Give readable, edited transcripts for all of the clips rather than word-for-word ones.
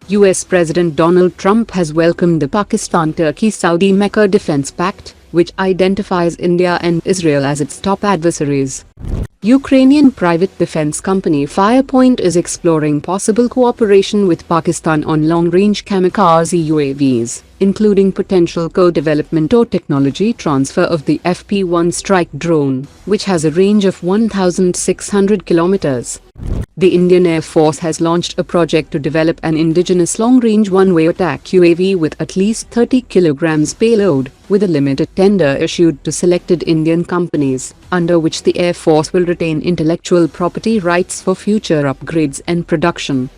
US President Donald Trump has welcomed the Pakistan-Turkey-Saudi Mecca Defense Pact, which identifies India and Israel as its top adversaries. Ukrainian private defense company Firepoint is exploring possible cooperation with Pakistan on long-range Kamikaze UAVs, including potential co-development or technology transfer of the FP-1 strike drone, which has a range of 1,600 kilometers. The Indian Air Force has launched a project to develop an indigenous long-range one-way attack UAV with at least 30 kilograms payload, with a limited tender issued to selected Indian companies, under which the Air Force will retain intellectual property rights for future upgrades and production.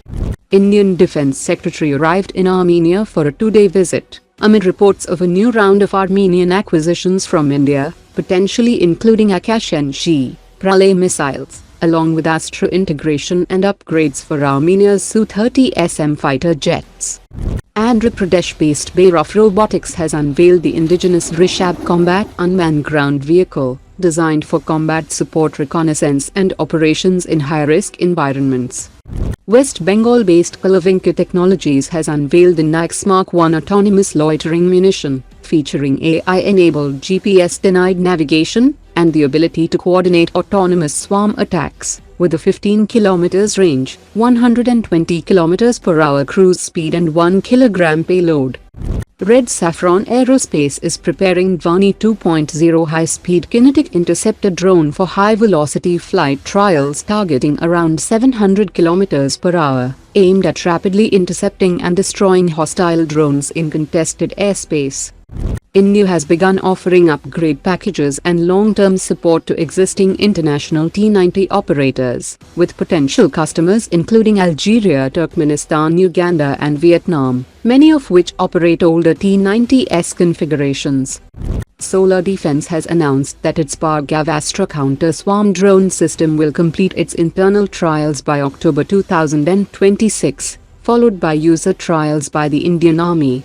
Indian Defense Secretary arrived in Armenia for a two-day visit, amid reports of a new round of Armenian acquisitions from India, potentially including Akash-NG, Pralay missiles, along with Astra integration and upgrades for Armenia's Su-57 fighter jets. Andhra Pradesh-based Bhairav Robotics has unveiled the indigenous Vrishabh combat unmanned ground vehicle, designed for combat support, reconnaissance and operations in high-risk environments. West Bengal-based Kalavinka Technologies has unveiled the Nax Mark 1 autonomous loitering munition, featuring AI-enabled GPS-denied navigation and the ability to coordinate autonomous swarm attacks, with a 15 km range, 120 km per hour cruise speed and 1 kg payload. Red Saffron Aerospace is preparing Dhvani 2.0 high-speed kinetic interceptor drone for high-velocity flight trials targeting around 700 km per hour, aimed at rapidly intercepting and destroying hostile drones in contested airspace. India has begun offering upgrade packages and long-term support to existing international T-90 operators, with potential customers including Algeria, Turkmenistan, Uganda and Vietnam, many of which operate older T-90S configurations. Solar Defense has announced that its Bhargavastra counter-swarm drone system will complete its internal trials by October 2026, followed by user trials by the Indian Army.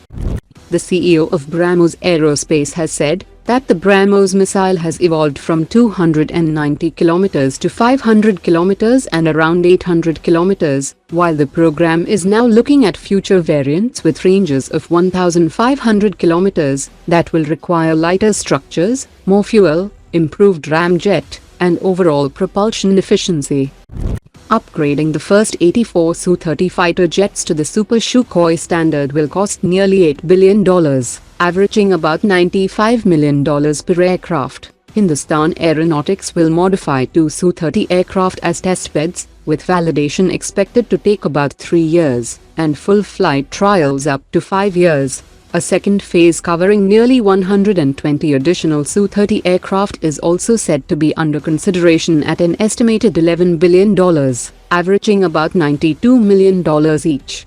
The CEO of Brahmos Aerospace has said that the Brahmos missile has evolved from 290 km to 500 km and around 800 km, while the program is now looking at future variants with ranges of 1,500 km that will require lighter structures, more fuel, improved ramjet, and overall propulsion efficiency. Upgrading the first 84 Su-30 fighter jets to the Super Sukhoi standard will cost nearly $8 billion, averaging about $95 million per aircraft. Hindustan Aeronautics will modify two Su-30 aircraft as testbeds, with validation expected to take about 3 years, and full flight trials up to 5 years. A second phase covering nearly 120 additional Su-30 aircraft is also said to be under consideration at an estimated $11 billion, averaging about $92 million each.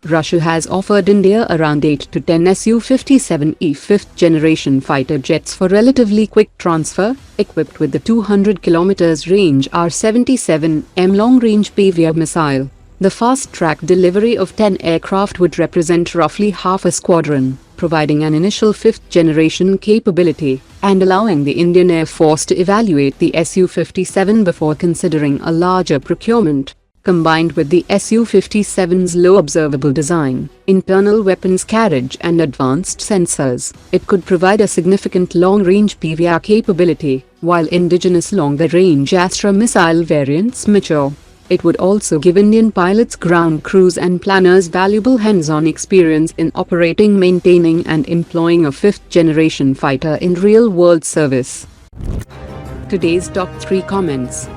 Russia has offered India around 8 to 10 Su-57E fifth-generation fighter jets for relatively quick transfer, equipped with the 200 km range R-77M long-range PVR missile. The fast-track delivery of 10 aircraft would represent roughly half a squadron, providing an initial fifth-generation capability, and allowing the Indian Air Force to evaluate the Su-57 before considering a larger procurement. Combined with the Su-57's low observable design, internal weapons carriage and advanced sensors, it could provide a significant long-range PVR capability, while indigenous longer-range Astra missile variants mature. It would also give Indian pilots, ground crews and planners valuable hands-on experience in operating, maintaining and employing a fifth-generation fighter in real-world service. Today's top 3 comments.